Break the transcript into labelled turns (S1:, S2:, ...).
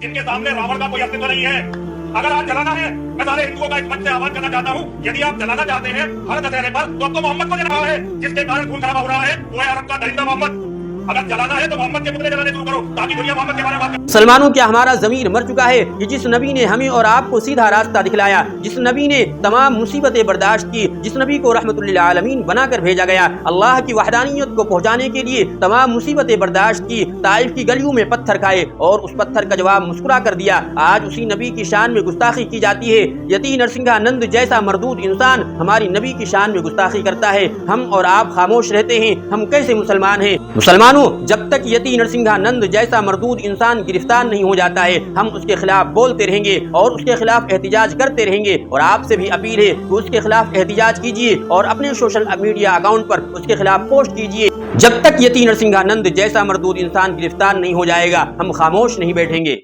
S1: جن کے سامنے راوڑ کا کوئی अस्तित्व नहीं है। अगर आज जलाना है, मैं सारे हिंदुओं का इस मंच से आह्वान करना चाहता हूँ, यदि आप जलाना चाहते हैं हर दशहरे पर, तो आपको मोहम्मद को जला रहा है, जिसके कारण खून खराबा हो रहा है वो है अरब का दरिंदा मोहम्मद। अगर जलाना है तो मोहम्मद के पुतले जलाने शुरू करो, ताकि दुनिया मोहम्मद के बारे में बात करे।
S2: मुसलमानों, क्या हमारा ज़मीर मर चुका है कि जिस नबी ने हमें और आपको सीधा रास्ता दिखलाया, जिस नबी ने तमाम मुसीबतें बर्दाश्त की, जिस नबी को रहमतुल लिल आलमीन बनाकर भेजा गया, अल्लाह की वहदानियत को पहुंचाने के लिए तमाम मुसीबतें बर्दाश्त की, ताइफ की गलियों में पत्थर खाए और उस पत्थर का जवाब मुस्कुरा कर दिया। आज उसी नबी की शान में गुस्ताखी की जाती है। यति नरसिंहानंद जैसा मरदूद इंसान हमारी नबी की शान में गुस्ताखी करता है, हम और आप खामोश रहते हैं। हम कैसे मुसलमान हैं? मुसलमानों, जब तक यति नरसिंहानंद जैसा मरदूद इंसान गिरफ्तार नहीं हो जाता है, हम उसके खिलाफ बोलते रहेंगे और उसके खिलाफ एहतिजाज करते रहेंगे। और आपसे भी अपील है कि उसके खिलाफ एहतिजाज कीजिए और अपने सोशल मीडिया अकाउंट पर उसके खिलाफ पोस्ट कीजिए। जब तक यति नरसिंहानंद जैसा मरदूद इंसान गिरफ्तार नहीं हो जाएगा, हम खामोश नहीं बैठेंगे।